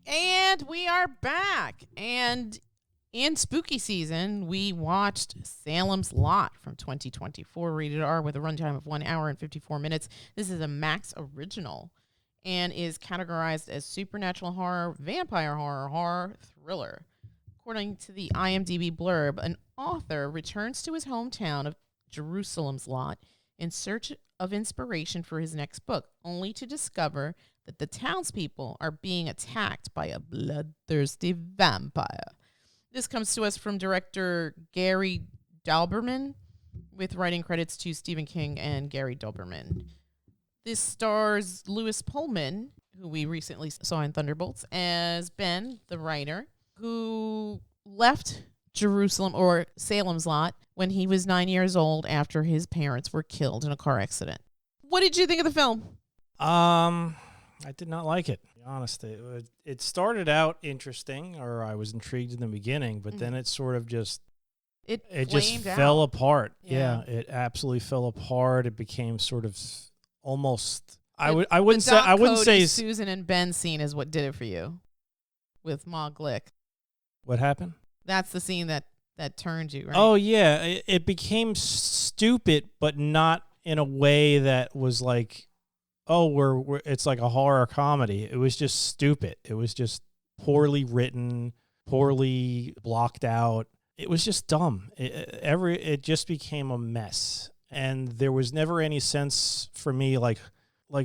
And we are back. And in spooky season, we watched Salem's Lot from 2024, rated R, with a runtime of 1 hour and 54 minutes. This is a Max original and is categorized as supernatural horror, vampire horror, horror thriller. According to the IMDb blurb, an author returns to his hometown of Jerusalem's Lot in search of inspiration for his next book, only to discover that the townspeople are being attacked by a bloodthirsty vampire. This comes to us from director Gary Dauberman, with writing credits to Stephen King and Gary Dauberman. This stars Louis Pullman, who we recently saw in Thunderbolts, as Ben, the writer, who left Jerusalem or Salem's Lot when he was 9 years old after his parents were killed in a car accident. What did you think of the film? I did not like it, to be honest. It started out interesting, or I was intrigued in the beginning, but then it sort of just It just flamed fell out. apart. Yeah. It absolutely fell apart. It became sort of almost I The wouldn't Cody, say Susan and Ben scene is what did it for you with Ma Glick. what happened. That's the scene that turned you, right? Oh yeah, it became stupid, but not in a way that was like, oh, we're it's like a horror comedy. It was just stupid. It was just poorly written, poorly blocked out. It was just dumb. It just became a mess, and there was never any sense for me like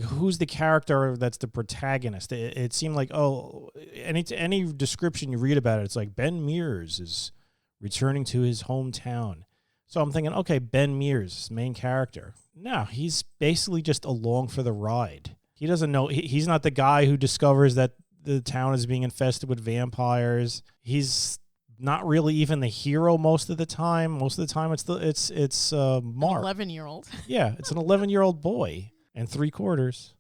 who's the character that's the protagonist. It seemed like, oh, any description you read about it, it's like Ben Mears is returning to his hometown. So I'm thinking, okay, Ben Mears, main character. No, he's basically just along for the ride. He doesn't know. He's not the guy who discovers that the town is being infested with vampires. He's not really even the hero most of the time. Most of the time, it's Mark. 11-year-old. Yeah, it's an 11-year-old boy and 3/4.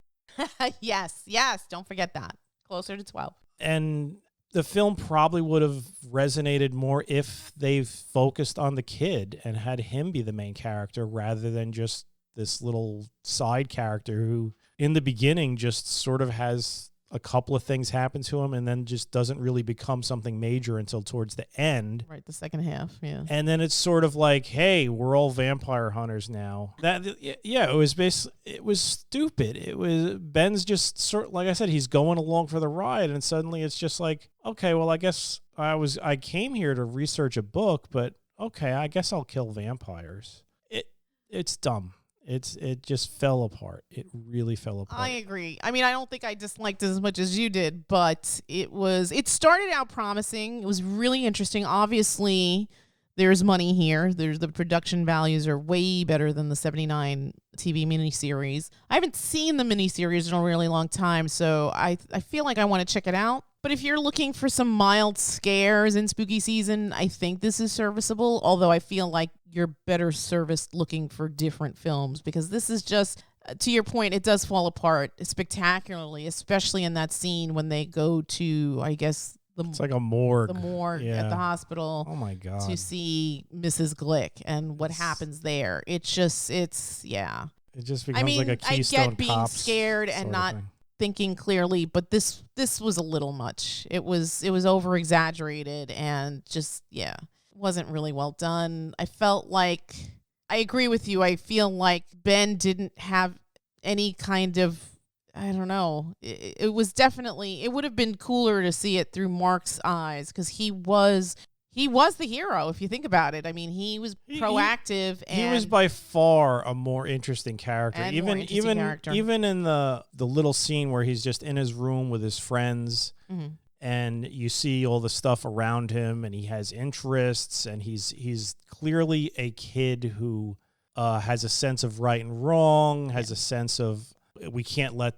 Yes. Don't forget that. Closer to 12. And the film probably would have resonated more if they focused on the kid and had him be the main character rather than just this little side character who in the beginning just sort of has a couple of things happen to him and then just doesn't really become something major until towards the end. Right, the second half, yeah. And then it's sort of like, hey, we're all vampire hunters now. It was stupid. It was Ben's just sort, like I said, he's going along for the ride, and suddenly it's just like, okay, well, I guess I came here to research a book, but okay, I guess I'll kill vampires. It's dumb. It just fell apart. It really fell apart. I agree. I mean, I don't think I disliked it as much as you did, but it started out promising. It was really interesting. Obviously, there's money here. The production values are way better than the 79 TV miniseries. I haven't seen the miniseries in a really long time, so I feel like I want to check it out. But if you're looking for some mild scares in spooky season, I think this is serviceable, although I feel like you're better serviced looking for different films, because this is just, to your point, it does fall apart spectacularly, especially in that scene when they go to, I guess, it's like a morgue. The morgue at the hospital. Oh my God. To see Mrs. Glick and what happens there. It just becomes like a Keystone I get being Cops scared and not thinking clearly, but this was a little much. It was over exaggerated and just wasn't really well done. I felt like, I agree with you. I feel like Ben didn't have any kind of, I don't know. It was definitely, it would have been cooler to see it through Mark's eyes, because he was the hero, if you think about it. I mean, he was proactive. He was by far a more interesting character. Even in the little scene where he's just in his room with his friends, and you see all the stuff around him, and he has interests, and he's clearly a kid who has a sense of right and wrong, has a sense of we can't let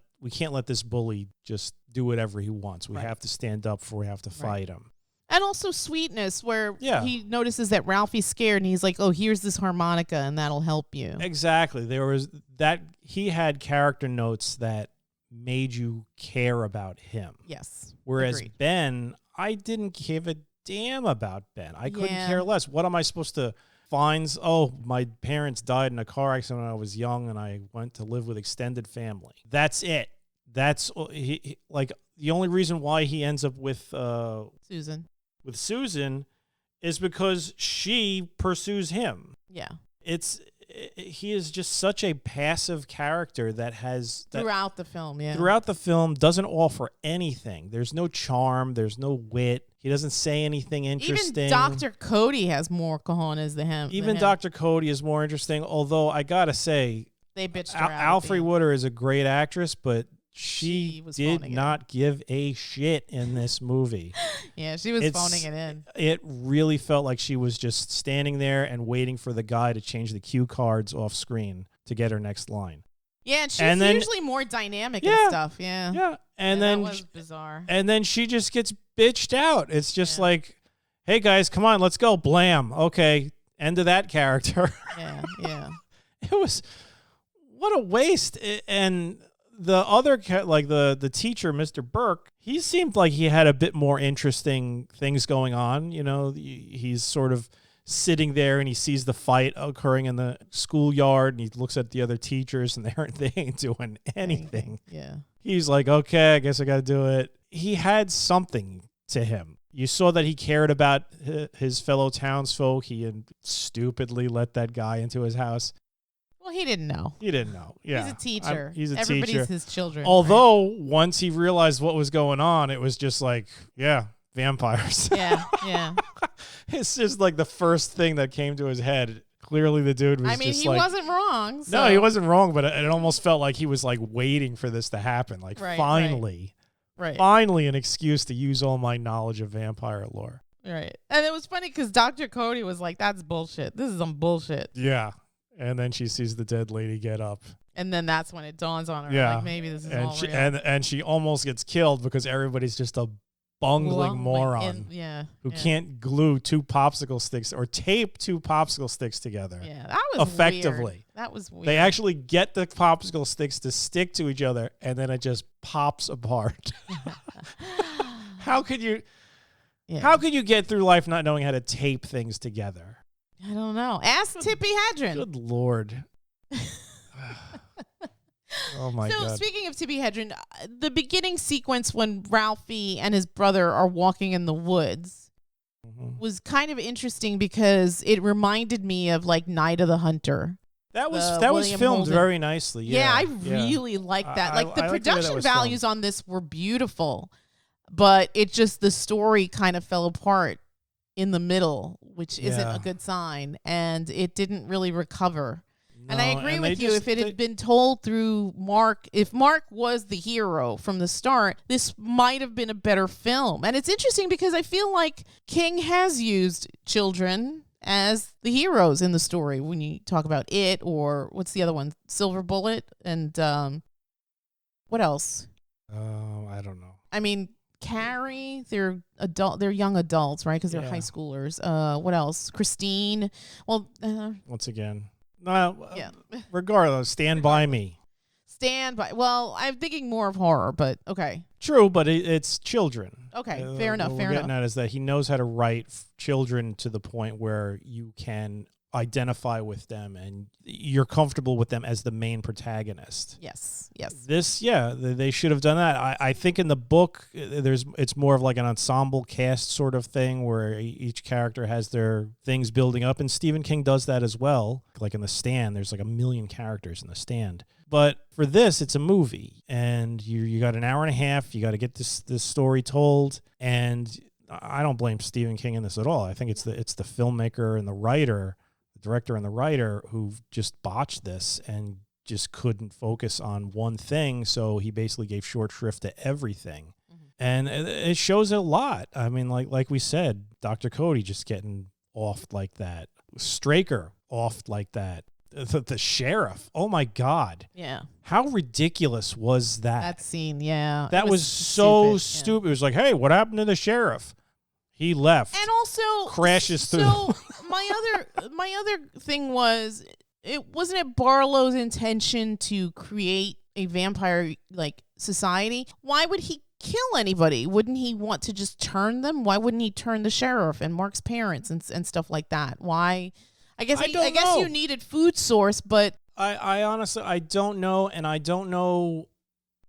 this bully just do whatever he wants. We have to stand up for. We have to fight him. And also sweetness, where he notices that Ralphie's scared, and he's like, oh, here's this harmonica, and that'll help you. Exactly. There was that. He had character notes that made you care about him. Yes. Whereas Agreed. Ben, I didn't give a damn about Ben. I couldn't care less. What am I supposed to find? Oh, my parents died in a car accident when I was young, and I went to live with extended family. That's it. that's like the only reason why he ends up with Susan is because she pursues him. Yeah. He is just such a passive character that throughout the film, yeah. Throughout the film doesn't offer anything. There's no charm, there's no wit. He doesn't say anything interesting. Even Dr. Cody has more cojones than him. Even Dr. Cody is more interesting, although I got to say they bitched her out. Alfre Woodard is a great actress, but she did not give a shit in this movie. Yeah, she was phoning it in. It really felt like she was just standing there and waiting for the guy to change the cue cards off screen to get her next line. Yeah, and she's usually more dynamic and stuff. Yeah. Yeah. And then that was bizarre. And then she just gets bitched out. It's just like, hey guys, come on, let's go. Blam. Okay. End of that character. Yeah, yeah. It was, what a waste. And the other, like the teacher, Mr. Burke, he seemed like he had a bit more interesting things going on. You know, he's sort of sitting there and he sees the fight occurring in the schoolyard and he looks at the other teachers and they ain't doing anything. Yeah. He's like, okay, I guess I got to do it. He had something to him. You saw that he cared about his fellow townsfolk. He had stupidly let that guy into his house. Well, he didn't know. He didn't know. Yeah. He's a teacher. Everybody's teacher. His children. Although, once he realized what was going on, it was just like, yeah, vampires. Yeah, yeah. It's just like the first thing that came to his head. Clearly, the dude was just he wasn't wrong. So. No, he wasn't wrong, but it almost felt like he was like waiting for this to happen. Like, finally. Right. Finally, an excuse to use all my knowledge of vampire lore. Right. And it was funny because Dr. Cody was like, that's bullshit. This is some bullshit. Yeah. And then she sees the dead lady get up. And then that's when it dawns on her. Yeah. Like, maybe this is all real. And she almost gets killed because everybody's just a bungling moron who can't glue two popsicle sticks or tape two popsicle sticks together. Yeah, that was effectively. Weird. That was weird. They actually get the popsicle sticks to stick to each other, and then it just pops apart. How could you? Yeah. How could you get through life not knowing how to tape things together? I don't know. Ask Tippi Hedren. Good Lord. Oh my God. So speaking of Tippi Hedren, the beginning sequence when Ralphie and his brother are walking in the woods was kind of interesting because it reminded me of like Night of the Hunter. That was filmed very nicely. Yeah, I really liked that. Like the production values on this were beautiful, but it just the story kind of fell apart in the middle, which isn't a good sign, and it didn't really recover. No, and I agree with you. If it had been told through Mark, if Mark was the hero from the start, this might have been a better film. And it's interesting because I feel like King has used children as the heroes in the story when you talk about it, or what's the other one? Silver Bullet and what else? I don't know. I mean, Carrie, they're young adults, right? Because they're high schoolers. What else? Christine. Well, once again. No, regardless, Stand By Me. Stand By. Well, I'm thinking more of horror, but okay. True, but it's children. Okay, fair enough. What we're getting at is that he knows how to write children to the point where you can identify with them and you're comfortable with them as the main protagonist. Yes, yes. They should have done that. I think in the book, it's more of like an ensemble cast sort of thing where each character has their things building up, and Stephen King does that as well. Like in The Stand, there's like 1 million characters in The Stand. But for this, it's a movie, and you got an hour and a half. You got to get this story told, and I don't blame Stephen King in this at all. I think it's the filmmaker and the writer, director and the writer, who just botched this and just couldn't focus on one thing, so he basically gave short shrift to everything. And it shows a lot. I mean, like we said, Dr. Cody just getting offed like that, Straker offed like that, the sheriff, oh my God, how ridiculous was that scene? That was so stupid. It was like, hey, what happened to the sheriff? He left. And also crashes through. So my other thing was, wasn't it Barlow's intention to create a vampire like society? Why would he kill anybody? Wouldn't he want to just turn them? Why wouldn't he turn the sheriff and Mark's parents and stuff like that? Why? I guess you needed food source, but I honestly I don't know, and I don't know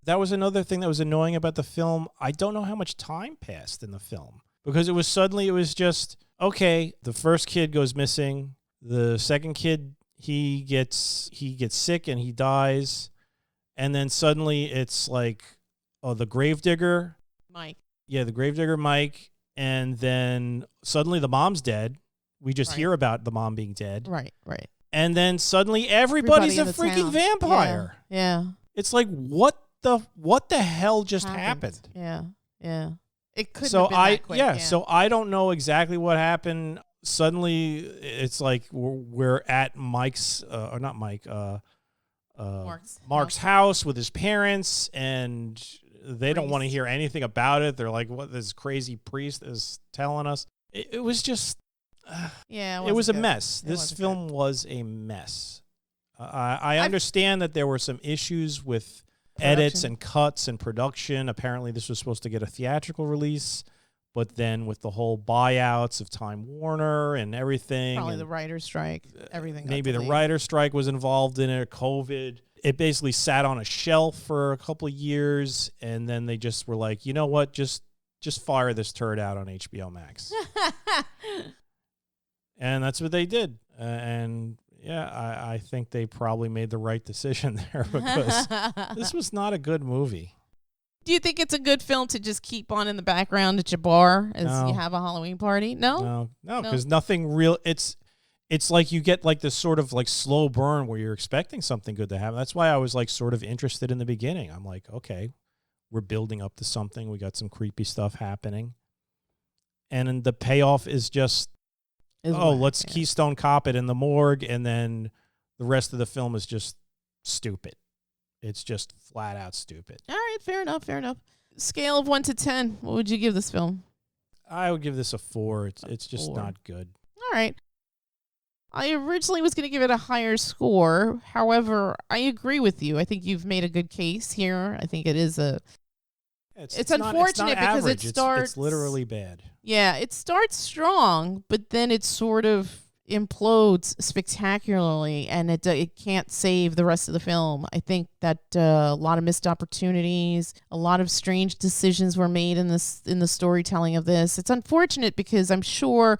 That was another thing that was annoying about the film. I don't know how much time passed in the film because it was just, okay, the first kid goes missing. The second kid, he gets sick and he dies. And then suddenly it's like, oh, the gravedigger. Mike. Yeah, the gravedigger, Mike. And then suddenly the mom's dead. We just hear about the mom being dead. Right. And then suddenly everybody's a freaking town. vampire. Yeah. It's like, what the hell just happened? Yeah. It couldn't have been that quick. So I don't know exactly what happened. Suddenly it's like we're at Mike's or not Mike Mark's house with his parents, and they don't want to hear anything about it. They're like, what this crazy priest is telling us. It was just it was a mess. This film was a mess. I understand that there were some issues with edits and cuts and production. Apparently this was supposed to get a theatrical release, but then with the whole buyouts of Time Warner and everything. Probably the writer's strike, everything. Maybe the writer's strike was involved in it, COVID. It basically sat on a shelf for a couple of years, and then they just were like, you know what, just fire this turd out on HBO Max. And that's what they did. I think they probably made the right decision there because this was not a good movie. Do you think it's a good film to just keep on in the background at your bar as you have a Halloween party? No, because nothing real. It's like you get like this sort of like slow burn where you're expecting something good to happen. That's why I was like sort of interested in the beginning. I'm like, okay, we're building up to something. We got some creepy stuff happening, and then the payoff is just, let's Keystone Cop it in the morgue, and then the rest of the film is just stupid. It's just flat out stupid. All right, fair enough. Scale of 1 to 10, what would you give this film? I would give this a 4. It's just 4. Not good. All right. I originally was going to give it a higher score. However, I agree with you. I think you've made a good case here. I think it is it's unfortunate because it starts... It's literally bad. Yeah, it starts strong, but then it sort of implodes spectacularly, and it can't save the rest of the film. I think that a lot of missed opportunities, a lot of strange decisions were made in the storytelling of this. It's unfortunate because I'm sure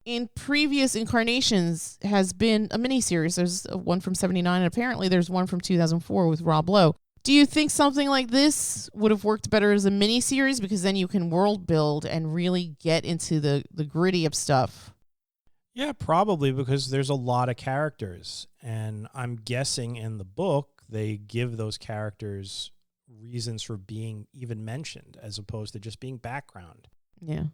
in previous incarnations has been a miniseries. There's one from 1979, and apparently there's one from 2004 with Rob Lowe. Do you think something like this would have worked better as a miniseries, because then you can world build and really get into the gritty of stuff? Yeah, probably, because there's a lot of characters, and I'm guessing in the book they give those characters reasons for being even mentioned as opposed to just being background. Yeah.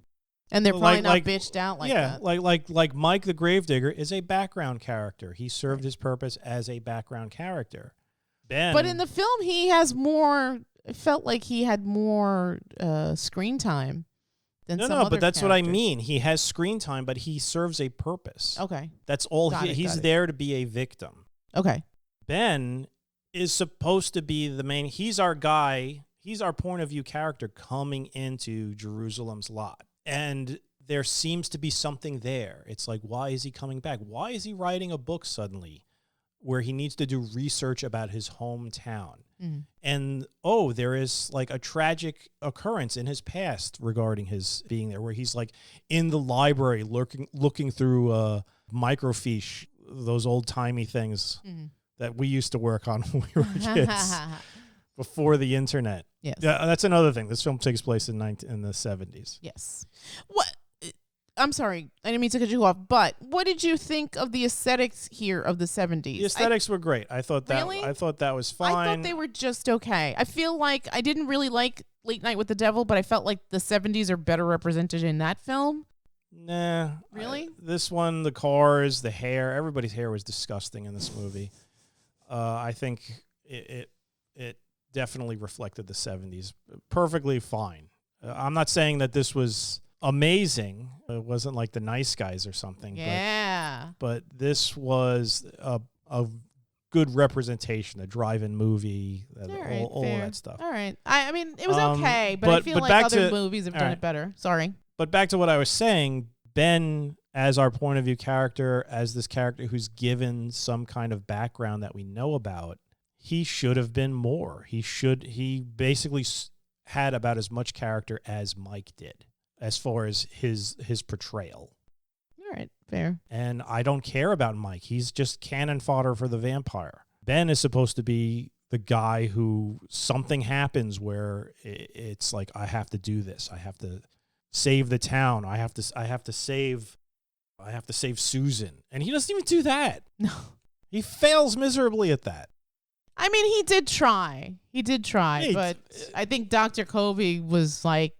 And they're probably not bitched out like that. Like Mike the Gravedigger is a background character. He served his purpose as a background character. Ben, but in the film, he has more. It felt like he had more screen time than some other but that's characters. what I mean. He has screen time, but he serves a purpose. Okay, that's all. He's there to be a victim. Okay. Ben is supposed to be the main. He's our guy. He's our point of view character coming into Jerusalem's Lot. And there seems to be something there. It's like, why is he coming back? Why is he writing a book suddenly where he needs to do research about his hometown? Mm-hmm. And, there is like a tragic occurrence in his past regarding his being there, where he's like in the library looking through microfiche, those old-timey things that we used to work on when we were kids before the internet. Yes. Yeah, that's another thing. This film takes place in the 70s. Yes. What? I'm sorry, I didn't mean to cut you off, but what did you think of the aesthetics here of the 70s? The aesthetics were great. I thought that was fine. I thought they were just okay. I feel like I didn't really like Late Night with the Devil, but I felt like the 70s are better represented in that film. Nah. Really? This one, the cars, the hair, everybody's hair was disgusting in this movie. I think it definitely reflected the 70s perfectly fine. I'm not saying that this was amazing. It wasn't like The Nice Guys or something. Yeah. But this was a good representation, a drive-in movie, all of that stuff. All right. I mean, it was okay, but I feel like other movies have done it better. Sorry. But back to what I was saying, Ben, as our point of view character, as this character who's given some kind of background that we know about, he should have been more. He basically had about as much character as Mike did as far as his portrayal. All right, fair. And I don't care about Mike. He's just cannon fodder for the vampire. Ben is supposed to be the guy who something happens where it's like, I have to do this. I have to save the town. I have to save Susan. And he doesn't even do that. No. He fails miserably at that. I mean, he did try. But I think Dr. Covey was like,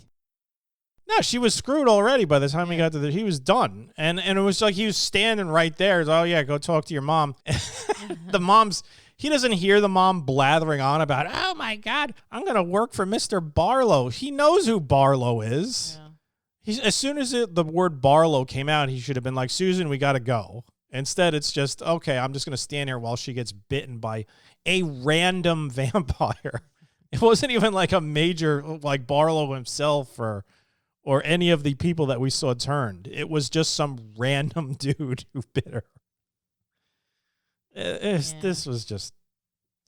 no, she was screwed already by the time he got to he was done. And it was like he was standing right there. Oh, yeah, go talk to your mom. He doesn't hear the mom blathering on about, oh, my God, I'm going to work for Mr. Barlow. He knows who Barlow is. Yeah. As soon as the word Barlow came out, he should have been like, Susan, we got to go. Instead, it's just, okay, I'm just going to stand here while she gets bitten by a random vampire. It wasn't even like a major, like Barlow himself or any of the people that we saw turned. It was just some random dude who bit her. This was just...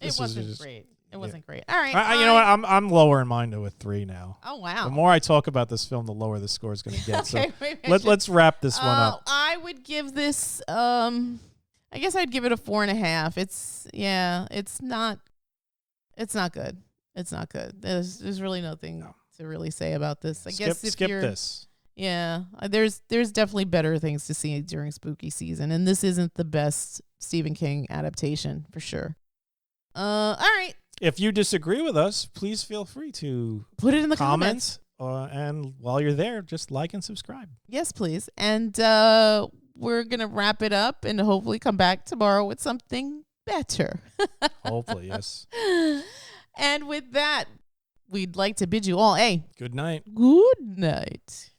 It wasn't great. It wasn't great. All right. You know what? I'm lowering mine to a 3 now. Oh, wow. The more I talk about this film, the lower the score is going to get. Okay, so let's wrap this one up. I would give this... I guess I'd give it a 4.5. It's not good. It's not good. There's really nothing to really say about this. I guess if skip this. Yeah, there's definitely better things to see during spooky season, and this isn't the best Stephen King adaptation for sure. All right. If you disagree with us, please feel free to put it in the comments. And while you're there, just like and subscribe. Yes, please. And we're gonna wrap it up and hopefully come back tomorrow with something better. Hopefully, yes. And with that, we'd like to bid you all a good night. Good night.